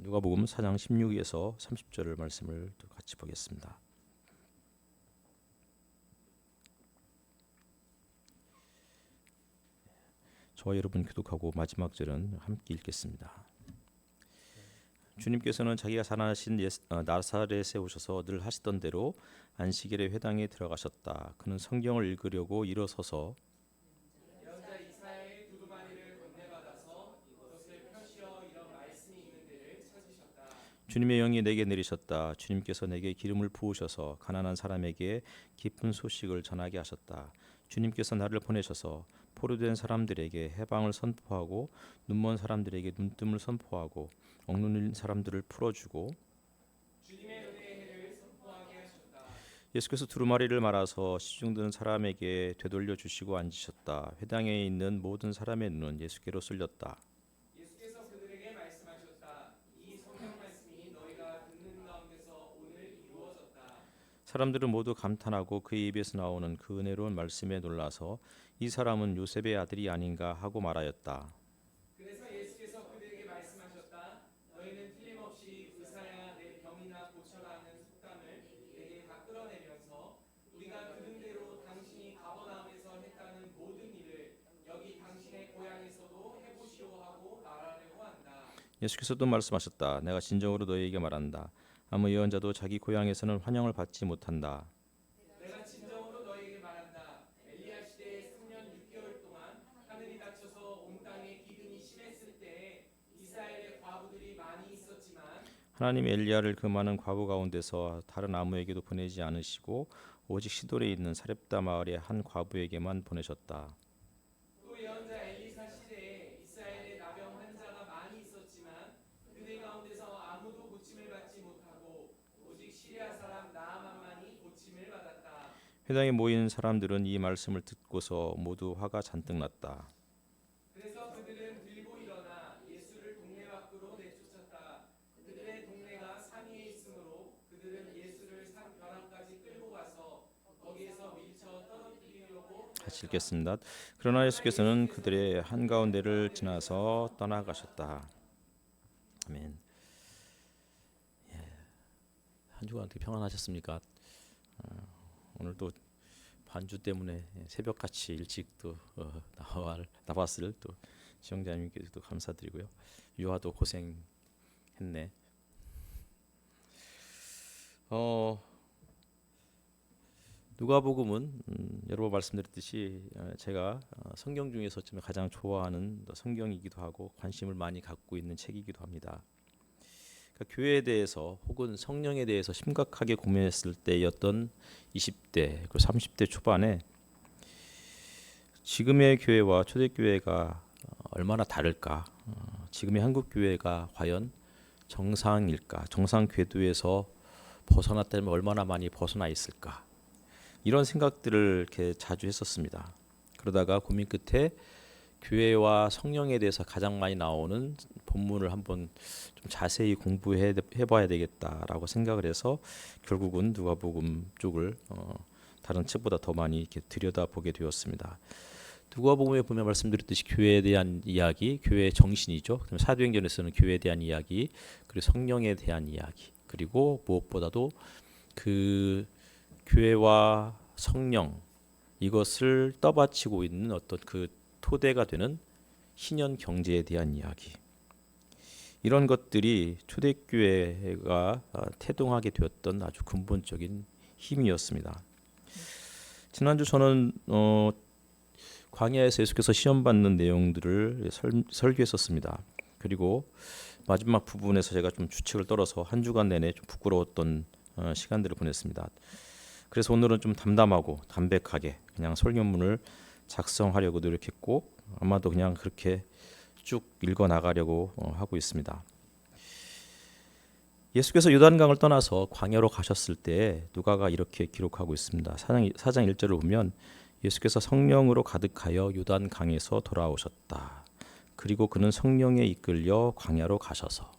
누가복음 4장 16에서 30절을 말씀을 또 같이 보겠습니다. 저와 여러분 교독하고 마지막 절은 함께 읽겠습니다. 주님께서는 자기가 사나신 나사렛에 오셔서 늘 하시던 대로 안식일에 회당에 들어가셨다. 그는 성경을 읽으려고 일어서서 예언자 이사야의 두루마리를 건네받아서 이것을 펴시어 이런 말씀이 있는 데를 찾으셨다. 주님의 영이 내게 내리셨다. 주님께서 내게 기름을 부으셔서 가난한 사람에게 기쁜 소식을 전하게 하셨다. 주님께서 나를 보내셔서 포로된 사람들에게 해방을 선포하고 눈먼 사람들에게 눈뜸을 선포하고 억눌린 사람들을 풀어주고 주님의 은혜의 해를 선포하게 하셨다. 예수께서 두루마리를 말아서 시중드는 사람에게 되돌려 주시고 앉으셨다. 회당에 있는 모든 사람의 눈은 예수께로 쏠렸다. 예수께서 그들에게 말씀하셨다. 이 성경 말씀이 너희가 듣는 가운데서 오늘 이루어졌다. 사람들은 모두 감탄하고 그의 입에서 나오는 그 은혜로운 말씀에 놀라서 이 사람은 요셉의 아들이 아닌가 하고 말하였다. 그래서 예수께서 그들에게 말씀하셨다. 너희는 틀림없이 의사야 내 병이나 고쳐라 하는 속담을 내게 다 끌어내면서 우리가 들은 대로 당신이 가버나움에서 했다는 모든 일을 여기 당신의 고향에서도 해보시오 하고 말하려고 한다. 예수께서 또 말씀하셨다. 내가 진정으로 너희에게 말한다. 아무 예언자도 자기 고향에서는 환영을 받지 못한다. 내가 진정으로 너희에게 말한다. 엘리야 시대에 3년 6개월 동안 하늘이 닫혀서 온 땅에 기근이 심했을 때에 이스라엘의 과부들이 많이 있었지만 하나님이 엘리야를 그 많은 과부 가운데서 다른 아무에게도 보내지 않으시고 오직 시돌에 있는 사렙다 마을의 한 과부에게만 보내셨다. 또 예언자 엘리사 시대에 이스라엘의 나병 환자가 많이 있었지만 그들 가운데서 아무도 고침을 받지 못하고 오직 시리아 사람 나아만만이 고침을 받았다. 회당에 모인 사람들은 이 말씀을 듣고서 모두 화가 잔뜩 났다. 그래서 그들은 들고 일어나 예수를 동네 밖으로 내쫓았다. 그들의 동네가 산 위에 있으므로 그들은 예수를 산 벼랑까지 끌고 가서 거기에서 밀쳐 떨어뜨리려고 같이 읽겠습니다. 그러나 예수께서는 그들의 한가운데를 지나서 떠나가셨다. 아멘. 한 주간 어떻게 평안하셨습니까? 오늘도 반주 때문에 새벽같이 일찍 또 나왔을 또 시청자님께도 감사드리고요. 유아도 고생했네. 누가복음은 여러 번 말씀드렸듯이 제가 성경 중에서 좀 가장 좋아하는 성경이기도 하고 관심을 많이 갖고 있는 책이기도 합니다. 그러니까 교회에 대해서 혹은 성령에 대해서 심각하게 고민했을 때였던 20대 그리고 30대 초반에 지금의 교회와 초대교회가 얼마나 다를까? 지금의 한국 교회가 과연 정상일까? 정상 궤도에서 벗어났다면 얼마나 많이 벗어나 있을까? 이런 생각들을 이렇게 자주 했었습니다. 그러다가 고민 끝에 교회와 성령에 대해서 가장 많이 나오는 본문을 한번 좀 자세히 공부해봐야 되겠다라고 생각을 해서 결국은 누가복음 쪽을 다른 책보다 더 많이 이렇게 들여다보게 되었습니다. 누가복음에 보면 말씀드렸듯이 교회에 대한 이야기, 교회의 정신이죠. 사도행전에서는 교회에 대한 이야기, 그리고 성령에 대한 이야기, 그리고 무엇보다도 그 교회와 성령 이것을 떠받치고 있는 어떤 그 토대가 되는 신현 경제에 대한 이야기. 이런 것들이 초대교회가 태동하게 되었던 아주 근본적인 힘이었습니다. 지난주 저는 광야에서 예수께서 시험 받는 내용들을 설교했었습니다. 그리고 마지막 부분에서 제가 좀 주책을 떨어서 한 주간 내내 좀 부끄러웠던 시간들을 보냈습니다. 그래서 오늘은 좀 담담하고 담백하게 그냥 설교문을 작성하려고 노력했고 아마도 그냥 그렇게 쭉 읽어 나가려고 하고 있습니다. 예수께서 요단강을 떠나서 광야로 가셨을 때 누가가 이렇게 기록하고 있습니다. 4장 1절을 보면 예수께서 성령으로 가득하여 요단강에서 돌아오셨다. 그리고 그는 성령에 이끌려 광야로 가셔서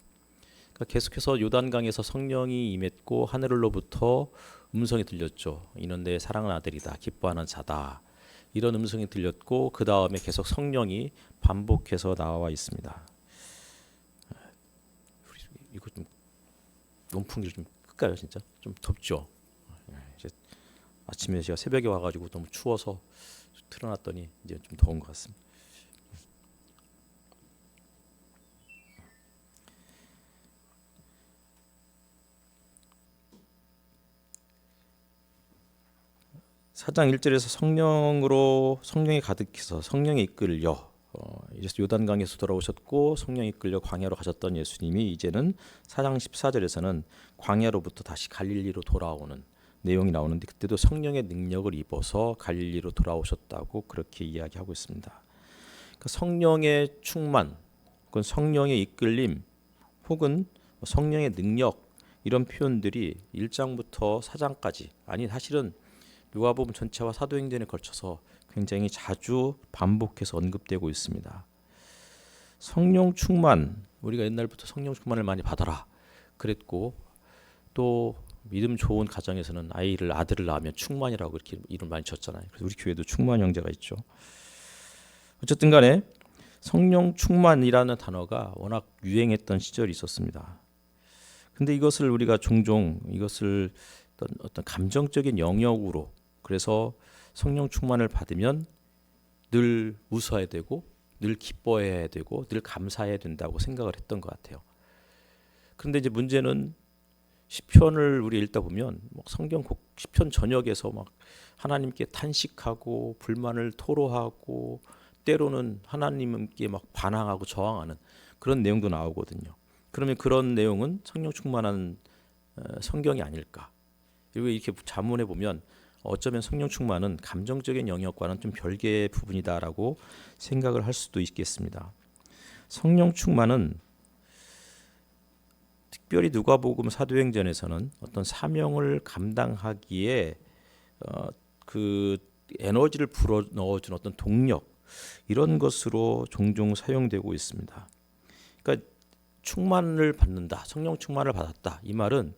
그러니까 계속해서 요단강에서 성령이 임했고 하늘로부터 음성이 들렸죠. 이는 내 사랑하는 아들이다. 기뻐하는 자다. 이런 음성이 들렸고 그 다음에 계속 성령이 반복해서 나와 있습니다. 이거 좀 온풍기를 좀 끌까요, 진짜? 좀 덥죠. 이제 아침에 제가 새벽에 와가지고 너무 추워서 틀어놨더니 이제 좀 더운 것 같습니다. 사장 1절에서 성령이 가득해서 성령에 이끌려 이제 요단강에서 돌아오셨고 성령에 이끌려 광야로 가셨던 예수님이 이제는 사장 14절에서는 광야로부터 다시 갈릴리로 돌아오는 내용이 나오는데 그때도 성령의 능력을 입어서 갈릴리로 돌아오셨다고 그렇게 이야기하고 있습니다. 그러니까 성령의 충만, 그건 성령의 이끌림 혹은 성령의 능력 이런 표현들이 1장부터 4장까지 아니 사실은 누가복음 전체와 사도행전에 걸쳐서 굉장히 자주 반복해서 언급되고 있습니다. 성령 충만, 우리가 옛날부터 성령 충만을 많이 받아라 그랬고 또 믿음 좋은 가정에서는 아들을 낳으면 충만이라고 이렇게 이름 많이 쳤잖아요. 그래서 우리 교회도 충만 형제가 있죠. 어쨌든 간에 성령 충만이라는 단어가 워낙 유행했던 시절이 있었습니다. 근데 이것을 우리가 종종 이것을 어떤 감정적인 영역으로 그래서 성령 충만을 받으면 늘 웃어야 되고 늘 기뻐해야 되고 늘 감사해야 된다고 생각을 했던 것 같아요. 그런데 이제 문제는 시편을 우리 읽다 보면 성경 시편 전역에서 막 하나님께 탄식하고 불만을 토로하고 때로는 하나님께 막 반항하고 저항하는 그런 내용도 나오거든요. 그러면 그런 내용은 성령 충만한 성경이 아닐까? 그리고 이렇게 자문해 보면 어쩌면 성령 충만은 감정적인 영역과는 좀 별개의 부분이다라고 생각을 할 수도 있겠습니다. 성령 충만은 특별히 누가복음 사도행전에서는 어떤 사명을 감당하기에 그 에너지를 불어 넣어준 어떤 동력 이런 것으로 종종 사용되고 있습니다. 그러니까 충만을 받는다, 성령 충만을 받았다 이 말은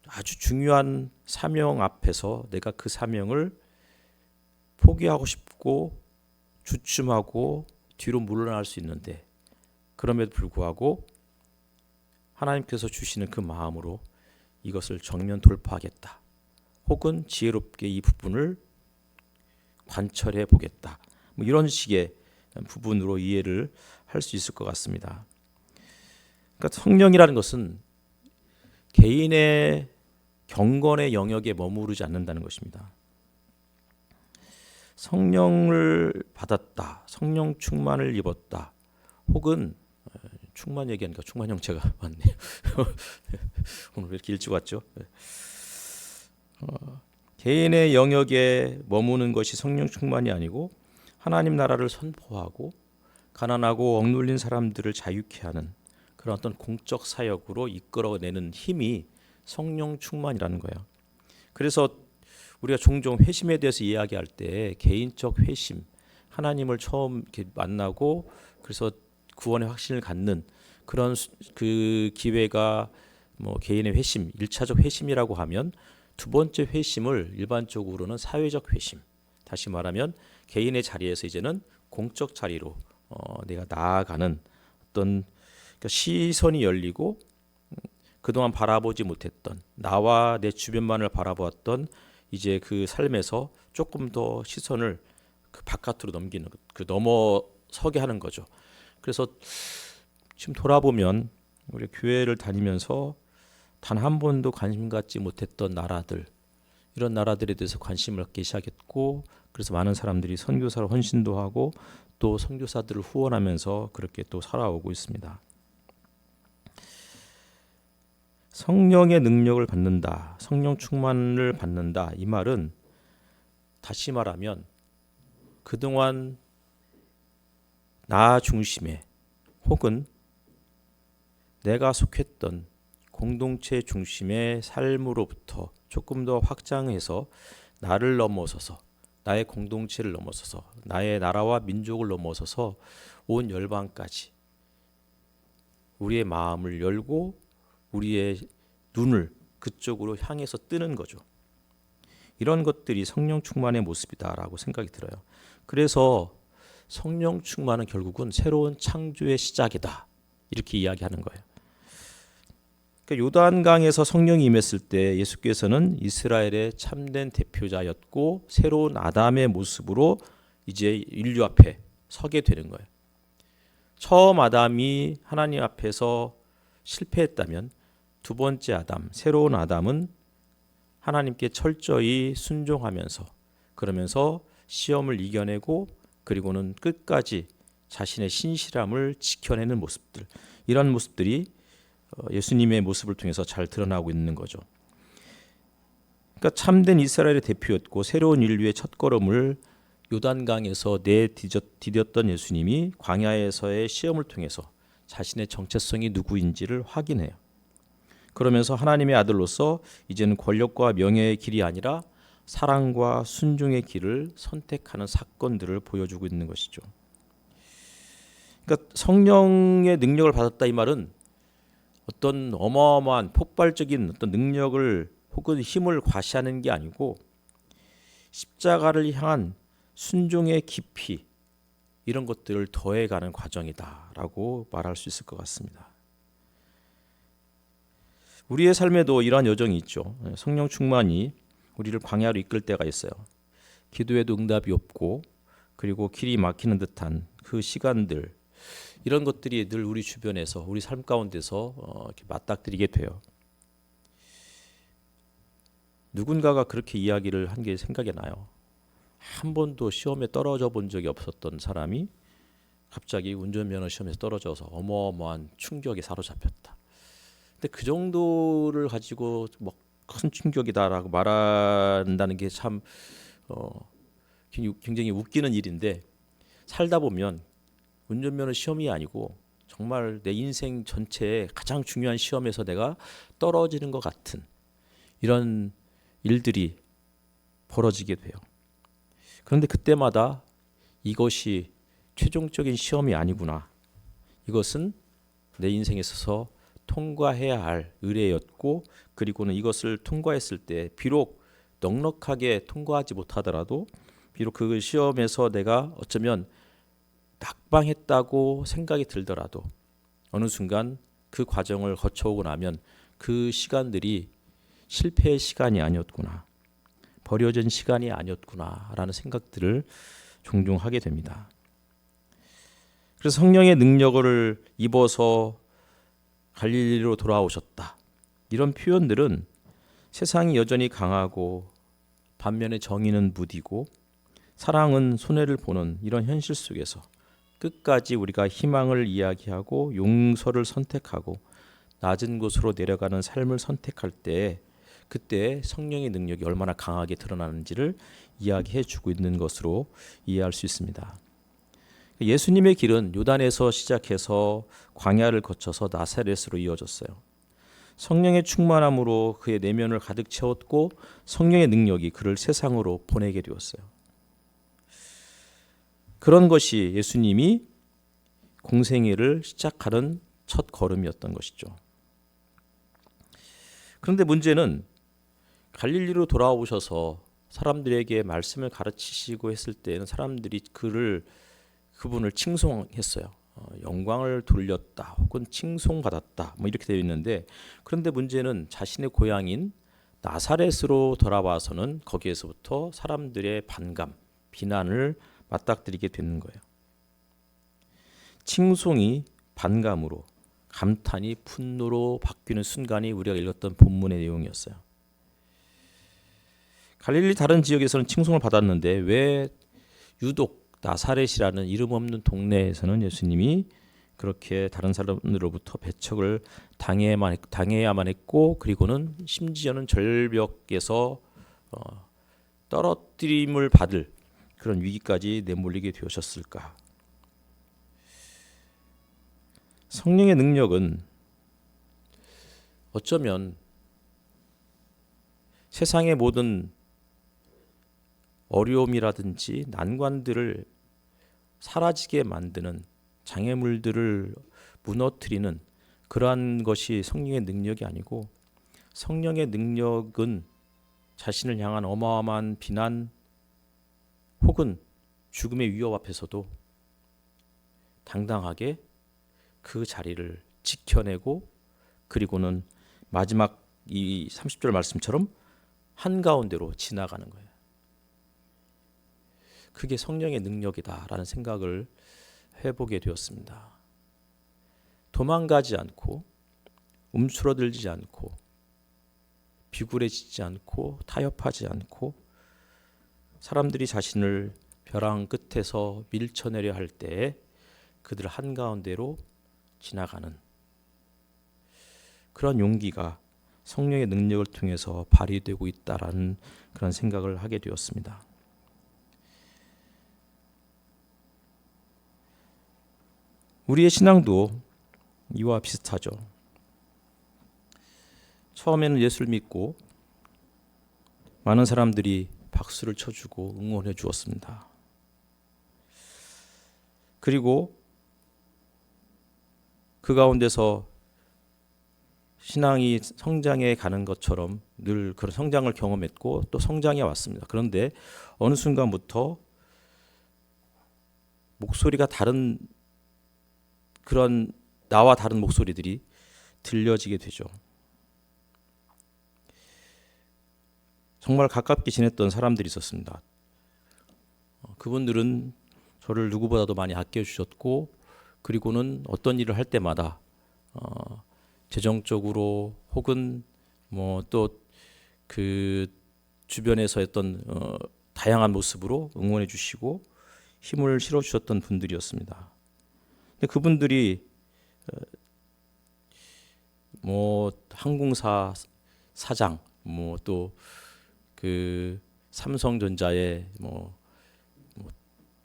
아주 중요한 사명 앞에서 내가 그 사명을 포기하고 싶고 주춤하고 뒤로 물러날 수 있는데 그럼에도 불구하고 하나님께서 주시는 그 마음으로 이것을 정면 돌파하겠다. 혹은 지혜롭게 이 부분을 관철해 보겠다. 뭐 이런 식의 부분으로 이해를 할 수 있을 것 같습니다. 그러니까 성령이라는 것은 개인의 경건의 영역에 머무르지 않는다는 것입니다. 성령을 받았다, 성령 충만을 입었다, 혹은 충만 얘기하니까 충만 형제가 많네요. 오늘 왜 이렇게 일찍 왔죠? 개인의 영역에 머무는 것이 성령 충만이 아니고 하나님 나라를 선포하고 가난하고 억눌린 사람들을 자유케 하는 그런 어떤 공적 사역으로 이끌어내는 힘이 성령 충만이라는 거예요. 그래서 우리가 종종 회심에 대해서 이야기할 때 개인적 회심, 하나님을 처음 이렇게 만나고 그래서 구원의 확신을 갖는 그런 그 기회가 뭐 개인의 회심, 1차적 회심이라고 하면 두 번째 회심을 일반적으로는 사회적 회심, 다시 말하면 개인의 자리에서 이제는 공적 자리로 내가 나아가는 어떤 그러니까 시선이 열리고 그동안 바라보지 못했던 나와 내 주변만을 바라보았던 이제 그 삶에서 조금 더 시선을 그 바깥으로 넘기는 그 넘어서게 하는 거죠. 그래서 지금 돌아보면 우리 교회를 다니면서 단 한 번도 관심 갖지 못했던 나라들 이런 나라들에 대해서 관심을 갖기 시작했고 그래서 많은 사람들이 선교사로 헌신도 하고 또 선교사들을 후원하면서 그렇게 또 살아오고 있습니다. 성령의 능력을 받는다, 성령 충만을 받는다 이 말은 다시 말하면 그동안 나 중심의 혹은 내가 속했던 공동체 중심의 삶으로부터 조금 더 확장해서 나를 넘어서서 나의 공동체를 넘어서서 나의 나라와 민족을 넘어서서 온 열방까지 우리의 마음을 열고 우리의 눈을 그쪽으로 향해서 뜨는 거죠. 이런 것들이 성령 충만의 모습이다라고 생각이 들어요. 그래서 성령 충만은 결국은 새로운 창조의 시작이다. 이렇게 이야기하는 거예요. 그러니까 요단강에서 성령이 임했을 때 예수께서는 이스라엘의 참된 대표자였고 새로운 아담의 모습으로 이제 인류 앞에 서게 되는 거예요. 처음 아담이 하나님 앞에서 실패했다면 두 번째 아담, 새로운 아담은 하나님께 철저히 순종하면서 그러면서 시험을 이겨내고 그리고는 끝까지 자신의 신실함을 지켜내는 모습들, 이런 모습들이 예수님의 모습을 통해서 잘 드러나고 있는 거죠. 그러니까 참된 이스라엘의 대표였고 새로운 인류의 첫걸음을 요단강에서 내디뎠던 예수님이 광야에서의 시험을 통해서 자신의 정체성이 누구인지를 확인해요. 그러면서 하나님의 아들로서 이제는 권력과 명예의 길이 아니라 사랑과 순종의 길을 선택하는 사건들을 보여주고 있는 것이죠. 그러니까 성령의 능력을 받았다 이 말은 어떤 어마어마한 폭발적인 어떤 능력을 혹은 힘을 과시하는 게 아니고 십자가를 향한 순종의 깊이, 이런 것들을 더해가는 과정이다라고 말할 수 있을 것 같습니다. 우리의 삶에도 이러한 여정이 있죠. 성령 충만이 우리를 광야로 이끌 때가 있어요. 기도에도 응답이 없고 그리고 길이 막히는 듯한 그 시간들, 이런 것들이 늘 우리 주변에서 우리 삶 가운데서 이렇게 맞닥뜨리게 돼요. 누군가가 그렇게 이야기를 한 게 생각이 나요. 한 번도 시험에 떨어져 본 적이 없었던 사람이 갑자기 운전면허 시험에서 떨어져서 어마어마한 충격에 사로잡혔다. 근데 그 정도를 가지고 뭐 큰 충격이다라고 말한다는 게 참 굉장히 웃기는 일인데, 살다 보면 운전면허 시험이 아니고 정말 내 인생 전체에 가장 중요한 시험에서 내가 떨어지는 것 같은 이런 일들이 벌어지게 돼요. 그런데 그때마다 이것이 최종적인 시험이 아니구나. 이것은 내 인생에 있어서 통과해야 할 의례였고, 그리고는 이것을 통과했을 때 비록 넉넉하게 통과하지 못하더라도, 비록 그 시험에서 내가 어쩌면 낙방했다고 생각이 들더라도 어느 순간 그 과정을 거쳐오고 나면 그 시간들이 실패의 시간이 아니었구나, 버려진 시간이 아니었구나라는 생각들을 종종 하게 됩니다. 그래서 성령의 능력을 입어서 갈릴리로 돌아오셨다, 이런 표현들은 세상이 여전히 강하고 반면에 정의는 무디고 사랑은 손해를 보는 이런 현실 속에서 끝까지 우리가 희망을 이야기하고 용서를 선택하고 낮은 곳으로 내려가는 삶을 선택할 때, 그때 성령의 능력이 얼마나 강하게 드러나는지를 이야기해 주고 있는 것으로 이해할 수 있습니다. 예수님의 길은 요단에서 시작해서 광야를 거쳐서 나사렛으로 이어졌어요. 성령의 충만함으로 그의 내면을 가득 채웠고 성령의 능력이 그를 세상으로 보내게 되었어요. 그런 것이 예수님이 공생애를 시작하는 첫 걸음이었던 것이죠. 그런데 문제는 갈릴리로 돌아오셔서 사람들에게 말씀을 가르치시고 했을 때는 사람들이 그분을 칭송했어요. 영광을 돌렸다 혹은 칭송받았다 뭐 이렇게 되어 있는데, 그런데 문제는 자신의 고향인 나사렛으로 돌아와서는 거기에서부터 사람들의 반감, 비난을 맞닥뜨리게 되는 거예요. 칭송이 반감으로, 감탄이 분노로 바뀌는 순간이 우리가 읽었던 본문의 내용이었어요. 갈릴리 다른 지역에서는 칭송을 받았는데 왜 유독 나사렛이라는 이름 없는 동네에서는 예수님이 그렇게 다른 사람들로부터 배척을 당해야만 했고, 그리고는 심지어는 절벽에서 떨어뜨림을 받을 그런 위기까지 내몰리게 되셨을까? 성령의 능력은 어쩌면 세상의 모든 어려움이라든지 난관들을 사라지게 만드는, 장애물들을 무너뜨리는 그러한 것이 성령의 능력이 아니고, 성령의 능력은 자신을 향한 어마어마한 비난 혹은 죽음의 위협 앞에서도 당당하게 그 자리를 지켜내고 그리고는 마지막 이 30절 말씀처럼 한가운데로 지나가는 거예요. 그게 성령의 능력이다라는 생각을 해보게 되었습니다. 도망가지 않고 움츠러들지 않고 비굴해지지 않고 타협하지 않고 사람들이 자신을 벼랑 끝에서 밀쳐내려 할 때에 그들 한가운데로 지나가는 그런 용기가 성령의 능력을 통해서 발휘되고 있다라는 그런 생각을 하게 되었습니다. 우리의 신앙도 이와 비슷하죠. 처음에는 예수를 믿고 많은 사람들이 박수를 쳐주고 응원해 주었습니다. 그리고 그 가운데서 신앙이 성장해 가는 것처럼 늘 그런 성장을 경험했고 또 성장해 왔습니다. 그런데 어느 순간부터 목소리가 다른 그런 나와 다른 목소리들이 들려지게 되죠. 정말 가깝게 지냈던 사람들이 있었습니다. 그분들은 저를 누구보다도 많이 아껴주셨고 그리고는 어떤 일을 할 때마다 재정적으로 혹은 뭐 또 그 주변에서 했던 다양한 모습으로 응원해 주시고 힘을 실어 주셨던 분들이었습니다. 근데 그분들이 뭐 항공사 사장 뭐 또 그 삼성전자의 뭐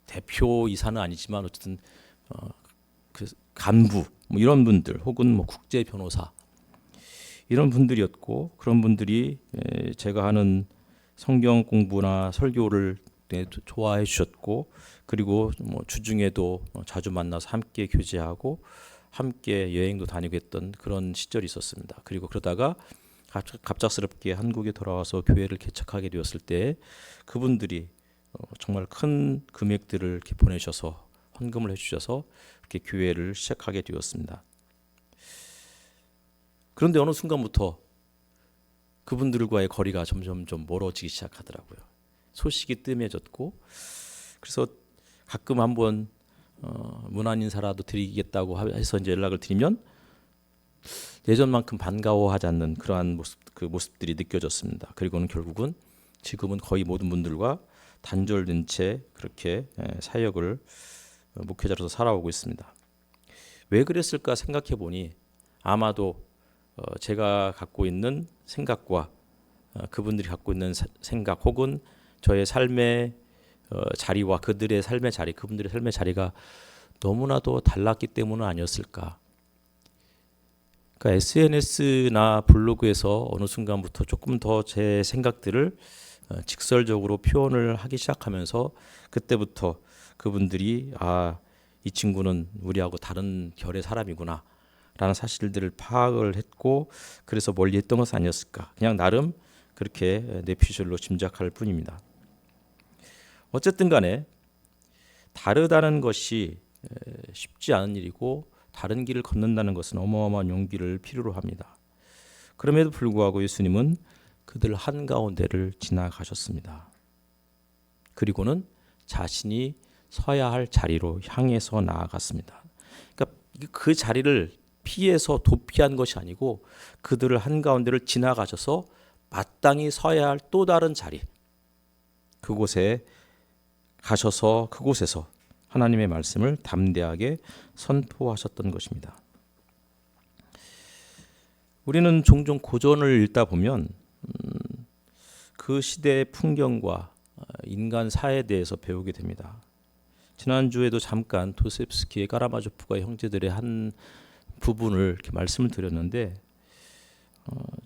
대표이사는 아니지만 어쨌든 그 간부 뭐 이런 분들 혹은 뭐 국제 변호사 이런 분들이었고 그런 분들이 제가 하는 성경 공부나 설교를 좋아해 주셨고 그리고 뭐 주중에도 자주 만나서 함께 교제하고 함께 여행도 다니고 했던 그런 시절이 있었습니다. 그리고 그러다가 갑작스럽게 한국에 돌아와서 교회를 개척하게 되었을 때 그분들이 정말 큰 금액들을 이렇게 보내셔서 헌금을 해주셔서 이렇게 교회를 시작하게 되었습니다. 그런데 어느 순간부터 그분들과의 거리가 점점 좀 멀어지기 시작하더라고요. 소식이 뜸해졌고 그래서 가끔 한번 문안 인사라도 드리겠다고 해서 이제 연락을 드리면 예전만큼 반가워하지 않는 그러한 모습들이 느껴졌습니다. 그리고는 결국은 지금은 거의 모든 분들과 단절된 채 그렇게 사역을 목회자로서 살아오고 있습니다. 왜 그랬을까 생각해 보니 아마도 제가 갖고 있는 생각과 그분들이 갖고 있는 생각 혹은 저의 삶의 자리와 그들의 삶의 자리, 그분들의 삶의 자리가 너무나도 달랐기 때문은 아니었을까. 그러니까 SNS나 블로그에서 어느 순간부터 조금 더 제 생각들을 직설적으로 표현을 하기 시작하면서 그때부터 그분들이 이 친구는 우리하고 다른 결의 사람이구나 라는 사실들을 파악을 했고 그래서 멀리 했던 것은 아니었을까. 그냥 나름 그렇게 뇌피셜로 짐작할 뿐입니다. 어쨌든 간에 다르다는 것이 쉽지 않은 일이고 다른 길을 걷는다는 것은 어마어마한 용기를 필요로 합니다. 그럼에도 불구하고 예수님은 그들 한가운데를 지나가셨습니다. 그리고는 자신이 서야 할 자리로 향해서 나아갔습니다. 그러니까 그 자리를 피해서 도피한 것이 아니고 그들을 한가운데를 지나가셔서 마땅히 서야 할 또 다른 자리 그곳에 가셔서 그곳에서 하나님의 말씀을 담대하게 선포하셨던 것입니다. 우리는 종종 고전을 읽다 보면 그 시대의 풍경과 인간 사에 대해서 배우게 됩니다. 지난주에도 잠깐 도스토옙스키의 까라마조프가 형제들의 한 부분을 이렇게 말씀을 드렸는데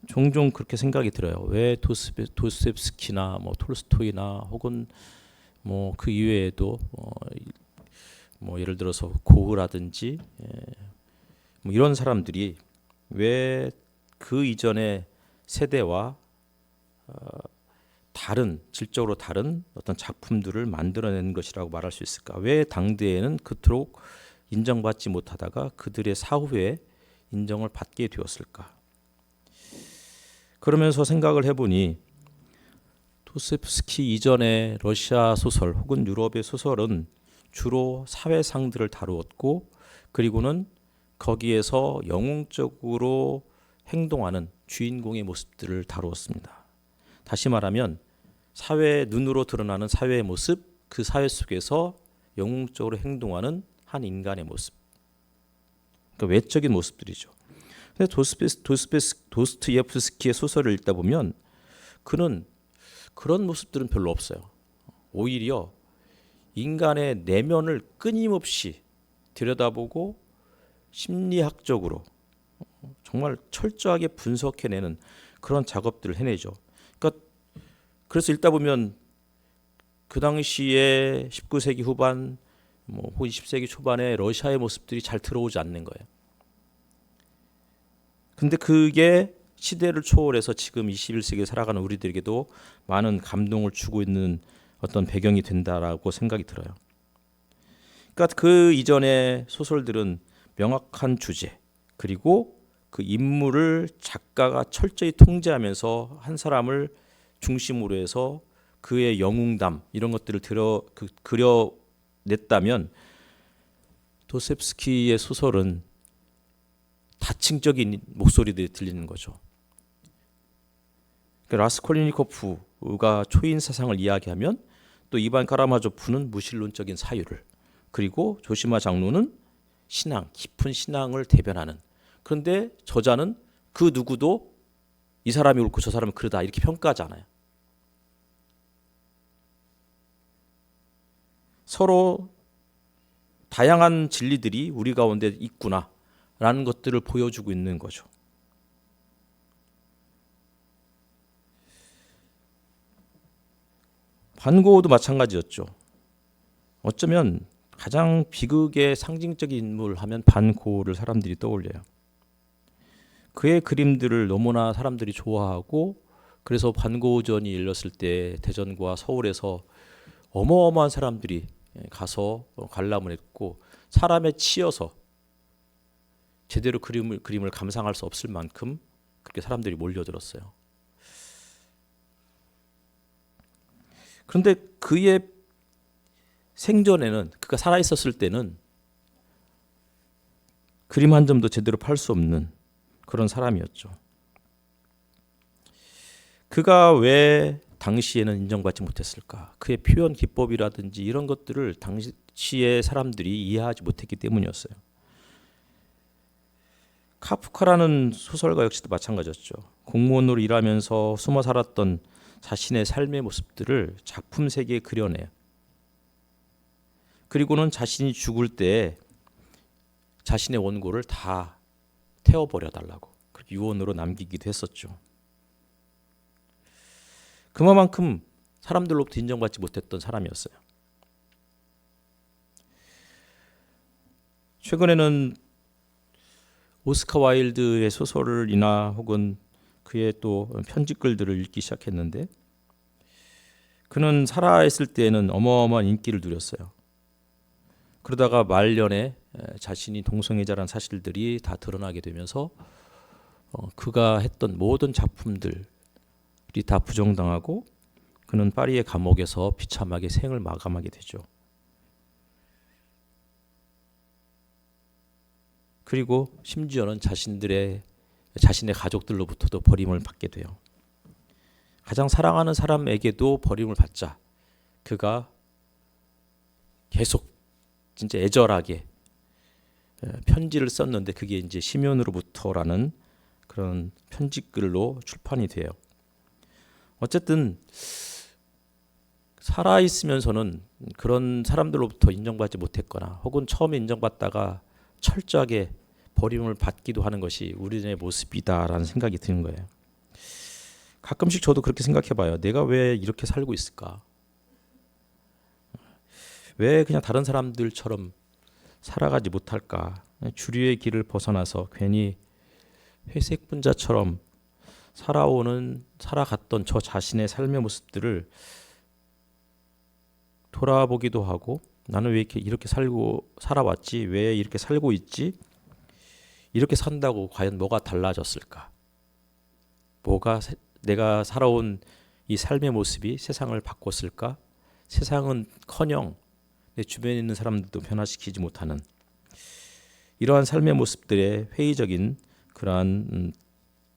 종종 그렇게 생각이 들어요. 왜 도스토옙스키나 뭐 톨스토이나 혹은 뭐 그 이외에도 뭐 예를 들어서 고흐라든지 뭐 이런 사람들이 왜 그 이전의 세대와 다른 질적으로 다른 어떤 작품들을 만들어낸 것이라고 말할 수 있을까? 왜 당대에는 그토록 인정받지 못하다가 그들의 사후에 인정을 받게 되었을까? 그러면서 생각을 해보니 도스토옙스키 이전의 러시아 소설 혹은 유럽의 소설은 주로 사회상들을 다루었고 그리고는 거기에서 영웅적으로 행동하는 주인공의 모습들을 다루었습니다. 다시 말하면 사회의 눈으로 드러나는 사회의 모습, 그 사회 속에서 영웅적으로 행동하는 한 인간의 모습, 그러니까 외적인 모습들이죠. 근데 도스토옙스키의 소설을 읽다 보면 그는 그런 모습들은 별로 없어요. 오히려 인간의 내면을 끊임없이 들여다보고 심리학적으로 정말 철저하게 분석해내는 그런 작업들을 해내죠. 그러니까 그래서 읽다 보면 그 당시에 19세기 후반, 혹은 20세기 초반의 러시아의 모습들이 잘 들어오지 않는 거예요. 근데 그게 시대를 초월해서 지금 21세기에 살아가는 우리들에게도 많은 감동을 주고 있는 어떤 배경이 된다라고 생각이 들어요. 그러니까 그 이전의 소설들은 명확한 주제 그리고 그 인물을 작가가 철저히 통제하면서 한 사람을 중심으로 해서 그의 영웅담 이런 것들을 그려냈다면 도스토옙스키의 소설은 다층적인 목소리들이 들리는 거죠. 라스콜리니코프가 초인 사상을 이야기하면 또 이반 카라마조프는 무신론적인 사유를, 그리고 조시마 장로는 신앙, 깊은 신앙을 대변하는, 그런데 저자는 그 누구도 이 사람이 옳고 저 사람은 그러다 이렇게 평가하지 않아요. 서로 다양한 진리들이 우리 가운데 있구나라는 것들을 보여주고 있는 거죠. 반고흐도 마찬가지였죠. 어쩌면 가장 비극의 상징적인 인물 하면 반고흐를 사람들이 떠올려요. 그의 그림들을 너무나 사람들이 좋아하고, 그래서 반고흐전이 열렸을 때 대전과 서울에서 어마어마한 사람들이 가서 관람을 했고, 사람에 치여서 제대로 그림을 감상할 수 없을 만큼 그렇게 사람들이 몰려들었어요. 그런데 그의 생전에는, 그가 살아있었을 때는 그림 한 점도 제대로 팔 수 없는 그런 사람이었죠. 그가 왜 당시에는 인정받지 못했을까? 그의 표현 기법이라든지 이런 것들을 당시의 사람들이 이해하지 못했기 때문이었어요. 카프카라는 소설가 역시도 마찬가지였죠. 공무원으로 일하면서 숨어 살았던 자신의 삶의 모습들을 작품 세계에 그려내요. 그리고는 자신이 죽을 때 자신의 원고를 다 태워버려 달라고 유언으로 남기기도 했었죠. 그만큼 사람들로부터 인정받지 못했던 사람이었어요. 최근에는 오스카 와일드의 소설이나 혹은 그의 또 편집글들을 읽기 시작했는데, 그는 살아있을 때에는 어마어마한 인기를 누렸어요. 그러다가 말년에 자신이 동성애자라는 사실들이 다 드러나게 되면서 그가 했던 모든 작품들이 다 부정당하고 그는 파리의 감옥에서 비참하게 생을 마감하게 되죠. 그리고 심지어는 자신의 가족들로부터도 버림을 받게 돼요. 가장 사랑하는 사람에게도 버림을 받자 그가 계속 진짜 애절하게 편지를 썼는데, 그게 이제 시면으로부터라는 그런 편지글로 출판이 돼요. 어쨌든 살아있으면서는 그런 사람들로부터 인정받지 못했거나 혹은 처음에 인정받다가 철저하게 버림을 받기도 하는 것이 우리의 모습이다라는 생각이 드는 거예요. 가끔씩 저도 그렇게 생각해봐요. 내가 왜 이렇게 살고 있을까? 왜 그냥 다른 사람들처럼 살아가지 못할까? 주류의 길을 벗어나서 괜히 회색 분자처럼 살아갔던 저 자신의 삶의 모습들을 돌아보기도 하고 나는 왜 이렇게 살고 살아왔지? 왜 이렇게 살고 있지? 이렇게 산다고 과연 뭐가 달라졌을까? 내가 살아온 이 삶의 모습이 세상을 바꿨을까? 세상은커녕 내 주변에 있는 사람들도 변화시키지 못하는 이러한 삶의 모습들의 회의적인 그러한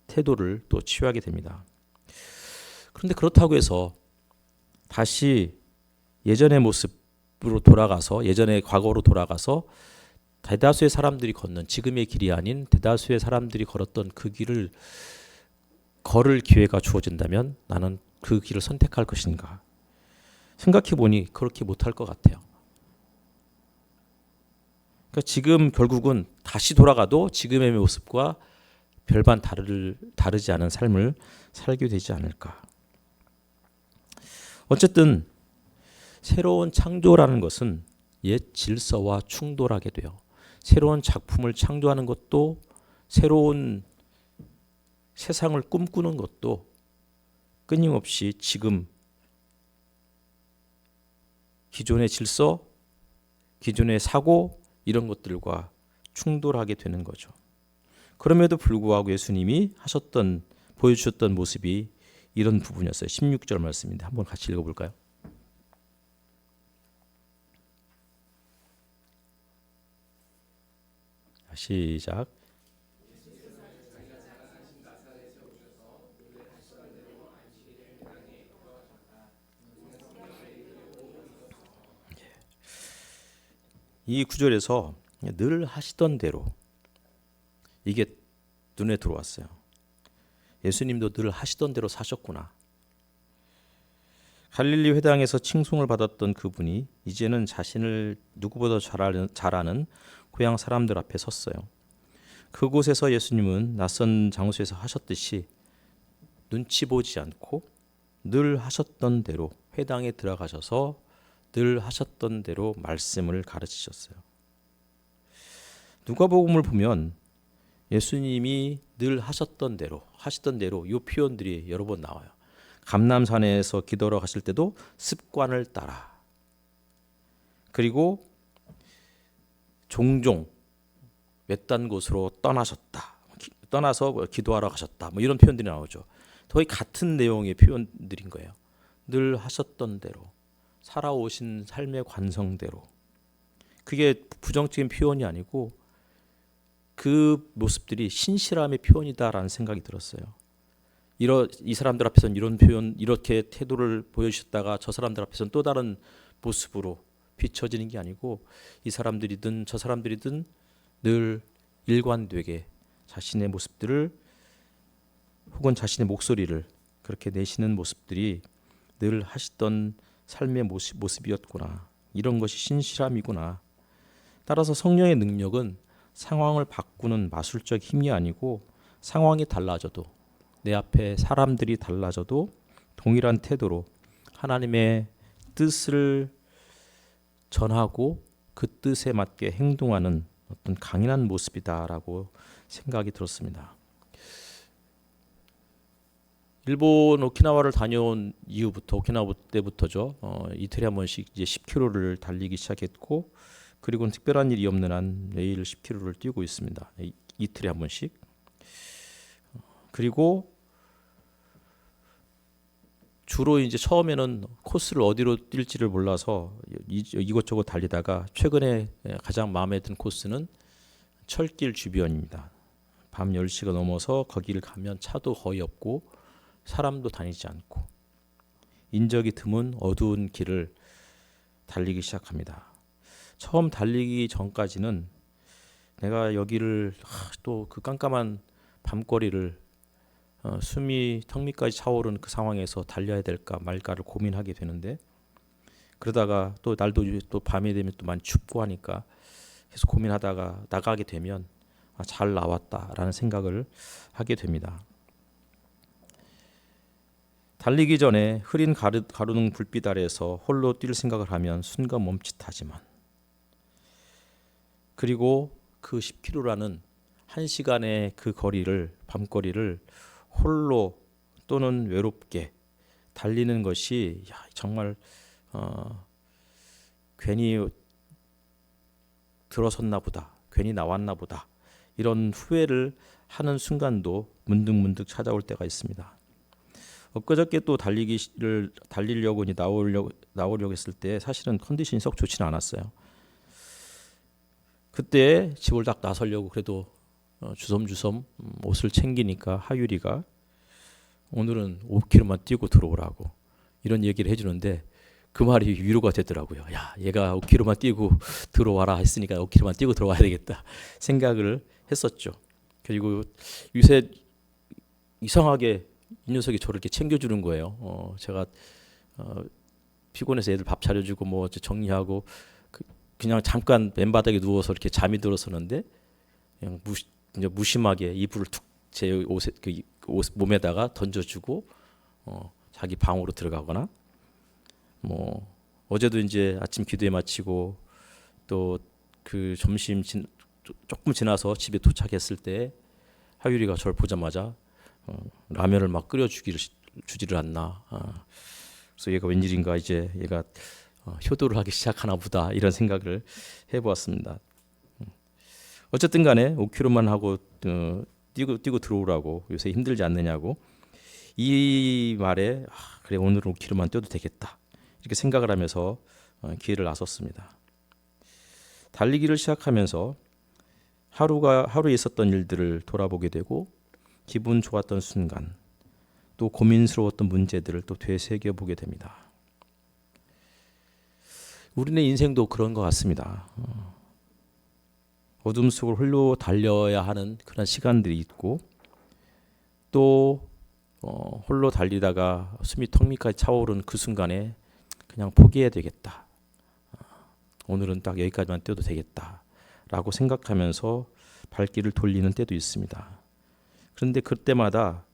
태도를 또 취하게 됩니다. 그런데 그렇다고 해서 다시 예전의 모습으로 돌아가서 예전의 과거로 돌아가서 대다수의 사람들이 걷는 지금의 길이 아닌 대다수의 사람들이 걸었던 그 길을 걸을 기회가 주어진다면 나는 그 길을 선택할 것인가? 생각해 보니 그렇게 못할 것 같아요. 그러니까 지금 결국은 다시 돌아가도 지금의 모습과 별반 다르지 않은 삶을 살게 되지 않을까. 어쨌든 새로운 창조라는 것은 옛 질서와 충돌하게 돼요. 새로운 작품을 창조하는 것도 새로운 세상을 꿈꾸는 것도 끊임없이 지금 기존의 질서, 기존의 사고 이런 것들과 충돌하게 되는 거죠. 그럼에도 불구하고 예수님이 보여주셨던 모습이 이런 부분이었어요. 16절 말씀인데 한번 같이 읽어볼까요? 시작. 이 구절에서 늘 하시던 대로 이게 눈에 들어왔어요. 예수님도 늘 하시던 대로 사셨구나. 갈릴리 회당에서 칭송을 받았던 그분이 이제는 자신을 누구보다 잘 아는 고향 사람들 앞에 섰어요. 그곳에서 예수님은 낯선 장소에서 하셨듯이 눈치 보지 않고 늘 하셨던 대로 회당에 들어가셔서 늘 하셨던 대로 말씀을 가르치셨어요. 누가복음을 보면 예수님이 늘 하시던 대로 이 표현들이 여러 번 나와요. 감람산에서 기도하러 가실 때도 습관을 따라, 그리고 종종 외딴 곳으로 떠나서 기도하러 가셨다. 뭐 이런 표현들이 나오죠. 거의 같은 내용의 표현들인 거예요. 늘 하셨던 대로, 살아오신 삶의 관성대로. 그게 부정적인 표현이 아니고 그 모습들이 신실함의 표현이다라는 생각이 들었어요. 이 사람들 앞에서는 이런 표현, 이렇게 태도를 보여주셨다가 저 사람들 앞에서는 또 다른 모습으로 비춰지는 게 아니고 이 사람들이든 저 사람들이든 늘 일관되게 자신의 모습들을 혹은 자신의 목소리를 그렇게 내시는 모습들이 늘 하시던 삶의 모습이었구나. 이런 것이 신실함이구나. 따라서 성령의 능력은 상황을 바꾸는 마술적 힘이 아니고 상황이 달라져도 내 앞에 사람들이 달라져도 동일한 태도로 하나님의 뜻을 전하고 그 뜻에 맞게 행동하는 어떤 강인한 모습이다라고 생각이 들었습니다. 일본 오키나와를 다녀온 이후부터 오키나와 때부터죠. 이틀에 한 번씩 이제 10km를 달리기 시작했고 그리고는 특별한 일이 없는 한 매일 10km를 뛰고 있습니다. 이틀에 한 번씩. 그리고 주로 이제 처음에는 코스를 어디로 뛸지를 몰라서 이곳저곳 달리다가 최근에 가장 마음에 든 코스는 철길 주변입니다. 밤 10시가 넘어서 거기를 가면 차도 거의 없고 사람도 다니지 않고 인적이 드문 어두운 길을 달리기 시작합니다. 처음 달리기 전까지는 내가 여기를 또 그 깜깜한 밤거리를 숨이 턱 밑까지 차오르는 그 상황에서 달려야 될까 말까를 고민하게 되는데 그러다가 또 날도 또 밤이 되면 또 많이 춥고 하니까 계속 고민하다가 나가게 되면 잘 나왔다라는 생각을 하게 됩니다. 달리기 전에 흐린 가로등 불빛 아래에서 홀로 뛸 생각을 하면 순간 멈칫하지만 그리고 그 10km라는 1시간의 그 거리를 밤거리를 홀로 또는 외롭게 달리는 것이 정말 괜히 들어섰나 보다, 괜히 나왔나 보다, 이런 후회를 하는 순간도 문득문득 찾아올 때가 있습니다. 엊그저께 또 달리려고 나오려고 했을 때 사실은 컨디션이 썩 좋지는 않았어요. 그때 집을 딱 나서려고 그래도 주섬주섬 옷을 챙기니까 하율이가 오늘은 5km만 뛰고 들어오라고 이런 얘기를 해주는데 그 말이 위로가 되더라고요. 야, 얘가 5km만 뛰고 들어와라 했으니까 5km만 뛰고 들어와야 되겠다 생각을 했었죠. 그리고 요새 이상하게 이 녀석이 저를 이렇게 챙겨주는 거예요. 제가 피곤해서 애들 밥 차려주고 뭐 정리하고 그냥 잠깐 맨바닥에 누워서 이렇게 잠이 들었었는데 그냥 무심하게 이불을 툭 제 옷에 몸에다가 던져주고 자기 방으로 들어가거나 뭐 어제도 이제 아침 기도회 마치고 또 그 점심 조금 지나서 집에 도착했을 때 하율이가 저를 보자마자 라면을 막 주지를 않나. 그래서 얘가 웬일인가 이제 얘가 효도를 하기 시작하나 보다 이런 생각을 해보았습니다. 어쨌든 간에 5km만 하고 뛰고 들어오라고 요새 힘들지 않느냐고 이 말에 그래 오늘은 5km만 뛰어도 되겠다 이렇게 생각을 하면서 길을 나섰습니다. 달리기를 시작하면서 하루에 있었던 일들을 돌아보게 되고 기분 좋았던 순간 또 고민스러웠던 문제들을 또 되새겨보게 됩니다. 우리네 인생도 그런 것 같습니다. 어둠 속을 홀로 달려야 하는 그런 시간들이 있고 또 홀로 달리다가 숨이 턱 밑까지 차오른 그 순간에 그냥 포기해야 되겠다. 오늘은 딱 여기까지만 뛰어도 되겠다 라고 생각하면서 발길을 돌리는 때도 있습니다. 그런데 그때마다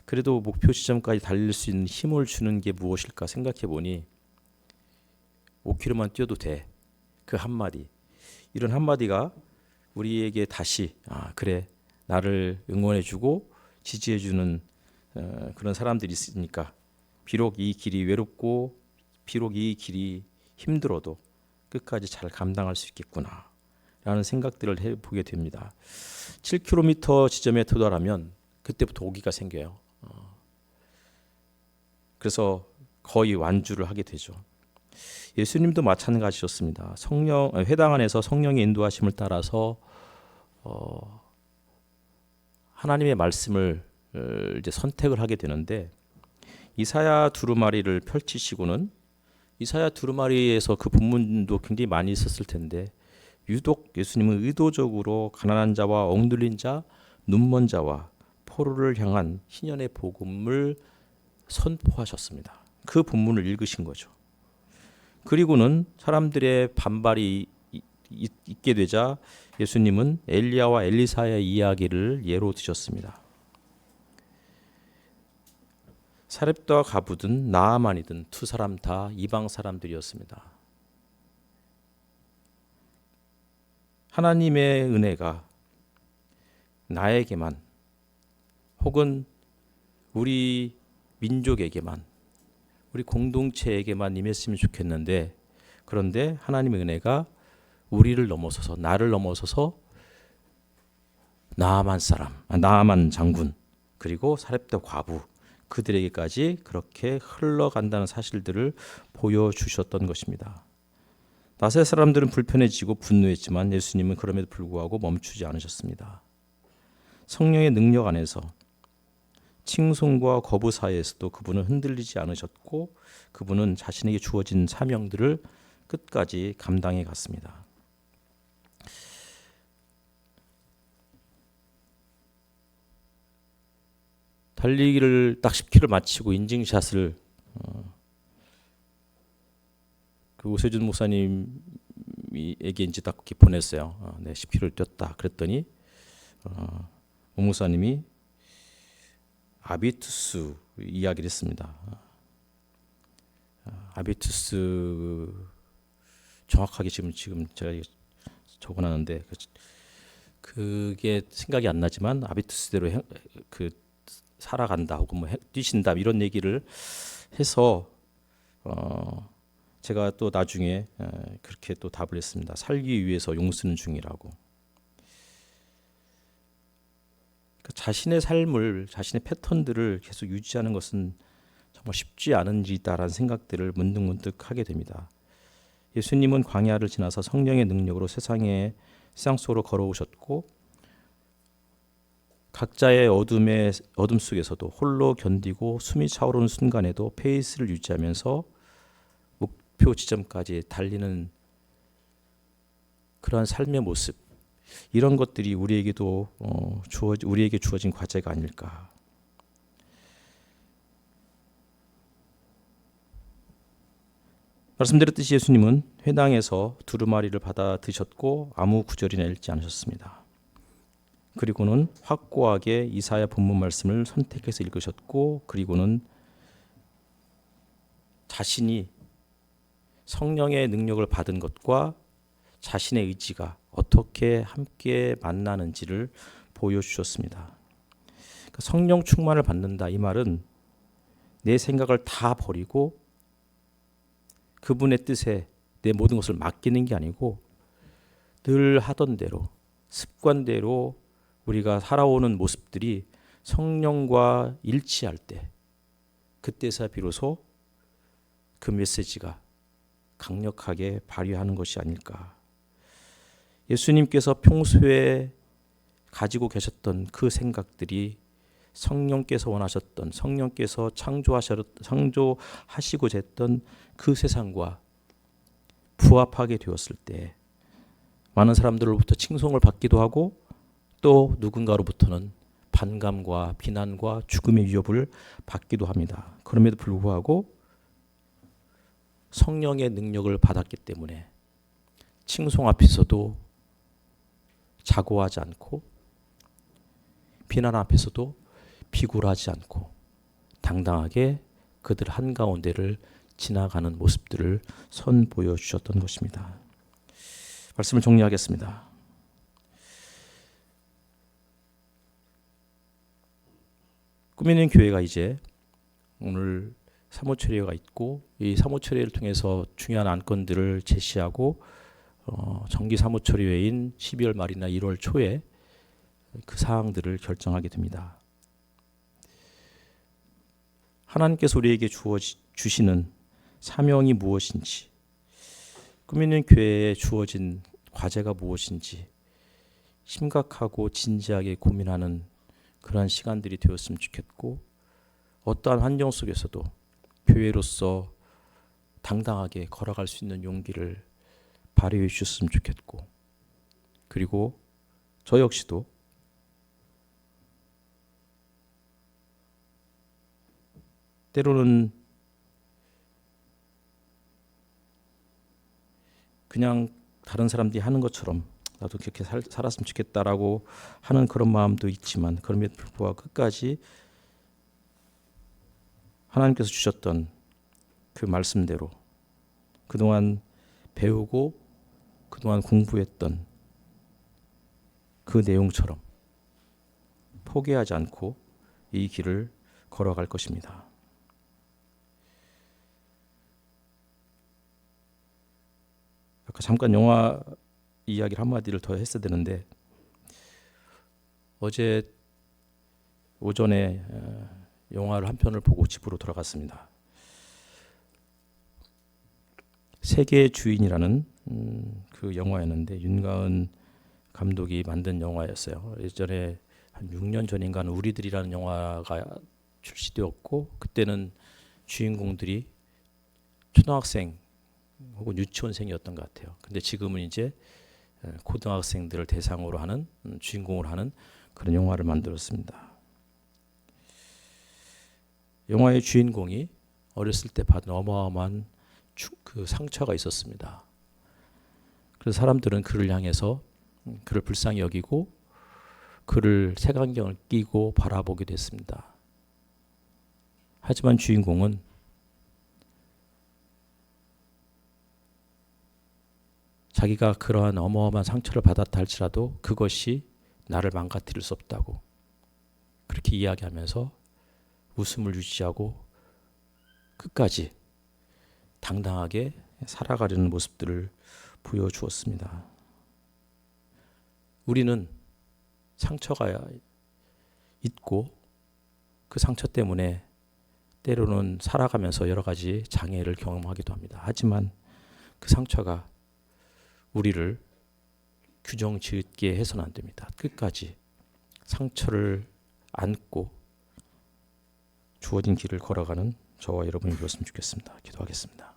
그래도 목표 지점까지 달릴 수 있는 힘을 주는 게 무엇일까 생각해 보니 5km만 뛰어도 돼. 그 한마디. 이런 한마디가 우리에게 다시 그래 나를 응원해주고 지지해주는 그런 사람들이 있으니까 비록 이 길이 외롭고 비록 이 길이 힘들어도 끝까지 잘 감당할 수 있겠구나 라는 생각들을 해보게 됩니다. 7km 지점에 도달하면 그때부터 오기가 생겨요. 그래서 거의 완주를 하게 되죠. 예수님도 마찬가지였습니다. 회당 안에서 성령의 인도하심을 따라서 하나님의 말씀을 이제 선택을 하게 되는데 이사야 두루마리를 펼치시고는 이사야 두루마리에서 그 본문도 굉장히 많이 있었을 텐데 유독 예수님은 의도적으로 가난한 자와 억눌린 자, 눈먼 자와 포로를 향한 희년의 복음을 선포하셨습니다. 그 본문을 읽으신 거죠. 그리고는 사람들의 반발이 있게 되자 예수님은 엘리야와 엘리사의 이야기를 예로 드셨습니다. 사렙과 가부든 나아만이든 두 사람 다 이방 사람들이었습니다. 하나님의 은혜가 나에게만 혹은 우리 민족에게만 우리 공동체에게만 임했으면 좋겠는데 그런데 하나님의 은혜가 우리를 넘어서서 나를 넘어서서 나아만 장군 그리고 사렙과 과부 그들에게까지 그렇게 흘러간다는 사실들을 보여주셨던 것입니다. 낯의 사람들은 불편해지고 분노했지만 예수님은 그럼에도 불구하고 멈추지 않으셨습니다. 성령의 능력 안에서 칭송과 거부 사이에서도 그분은 흔들리지 않으셨고 그분은 자신에게 주어진 사명들을 끝까지 감당해 갔습니다. 달리기를 딱 10km 마치고 인증샷을 그 오세준 목사님에게 이제 딱 보냈어요. 네, 10km를 뛰었다. 그랬더니 오 목사님이 아비투스 이야기를 했습니다. 아비투스 정확하게 지금 제가 적어놨는데 그게 생각이 안 나지만 아비투스대로 살아간다 혹은 뭐 뛰신다 이런 얘기를 해서 제가 또 나중에 그렇게 또 답을 했습니다. 살기 위해서 용쓰는 중이라고. 자신의 삶을, 자신의 패턴들을 계속 유지하는 것은 정말 쉽지 않은 일이다라는 생각들을 문득문득 하게 됩니다. 예수님은 광야를 지나서 성령의 능력으로 세상 속으로 걸어오셨고, 각자의 어둠 속에서도 홀로 견디고 숨이 차오르는 순간에도 페이스를 유지하면서 목표 지점까지 달리는 그러한 삶의 모습, 이런 것들이 우리에게도 우리에게 주어진 과제가 아닐까. 말씀드렸듯이 예수님은 회당에서 두루마리를 받아 드셨고 아무 구절이나 읽지 않으셨습니다. 그리고는 확고하게 이사야 본문 말씀을 선택해서 읽으셨고, 그리고는 자신이 성령의 능력을 받은 것과 자신의 의지가 어떻게 함께 만나는지를 보여주셨습니다. 성령 충만을 받는다, 이 말은 내 생각을 다 버리고 그분의 뜻에 내 모든 것을 맡기는 게 아니고 늘 하던 대로, 습관대로 우리가 살아오는 모습들이 성령과 일치할 때, 그때서 비로소 그 메시지가 강력하게 발휘하는 것이 아닐까. 예수님께서 평소에 가지고 계셨던 그 생각들이 성령께서 원하셨던, 성령께서 창조하시고자 했던 그 세상과 부합하게 되었을 때 많은 사람들로부터 칭송을 받기도 하고, 또 누군가로부터는 반감과 비난과 죽음의 위협을 받기도 합니다. 그럼에도 불구하고 성령의 능력을 받았기 때문에 칭송 앞에서도 자고하지 않고, 비난 앞에서도 비굴하지 않고 당당하게 그들 한가운데를 지나가는 모습들을 선보여 주셨던 것입니다. 말씀을 정리하겠습니다. 꿈 있는 교회가 이제 오늘 사모철회가 있고, 이 사모철회를 통해서 중요한 안건들을 제시하고 정기 사모철회인 12월 말이나 1월 초에 그 사항들을 결정하게 됩니다. 하나님께서 우리에게 주시는 사명이 무엇인지, 꿈 있는 교회에 주어진 과제가 무엇인지 심각하고 진지하게 고민하는 그러한 시간들이 되었으면 좋겠고, 어떠한 환경 속에서도 교회로서 당당하게 걸어갈 수 있는 용기를 발휘해 주셨으면 좋겠고, 그리고 저 역시도 때로는 그냥 다른 사람들이 하는 것처럼 나도 그렇게 살았으면 좋겠다라고 하는 그런 마음도 있지만, 그럼에도 불구하고 끝까지 하나님께서 주셨던 그 말씀대로 그동안 배우고 그동안 공부했던 그 내용처럼 포기하지 않고 이 길을 걸어갈 것입니다. 아까 잠깐 영화 이야기를 한마디를 더 했어야 되는데, 어제 오전에 영화를 한 편을 보고 집으로 돌아갔습니다. 세계의 주인이라는 그 영화였는데, 윤가은 감독이 만든 영화였어요. 예전에 한 6년 전인가는 우리들이라는 영화가 출시되었고, 그때는 주인공들이 초등학생 혹은 유치원생이었던 것 같아요. 근데 지금은 이제 고등학생들을 대상으로 하는, 주인공을 하는 그런 영화를 만들었습니다. 영화의 주인공이 어렸을 때 받은 어마어마한 그 상처가 있었습니다. 그래서 사람들은 그를 향해서 그를 불쌍히 여기고 그를 색안경을 끼고 바라보게 됐습니다. 하지만 주인공은 자기가 그러한 어마어마한 상처를 받았다 할지라도 그것이 나를 망가뜨릴 수 없다고 그렇게 이야기하면서 웃음을 유지하고 끝까지 당당하게 살아가려는 모습들을 보여주었습니다. 우리는 상처가 있고 그 상처 때문에 때로는 살아가면서 여러 가지 장애를 경험하기도 합니다. 하지만 그 상처가 우리를 규정짓게 해서는 안 됩니다. 끝까지 상처를 안고 주어진 길을 걸어가는 저와 여러분이 되었으면 좋겠습니다. 기도하겠습니다.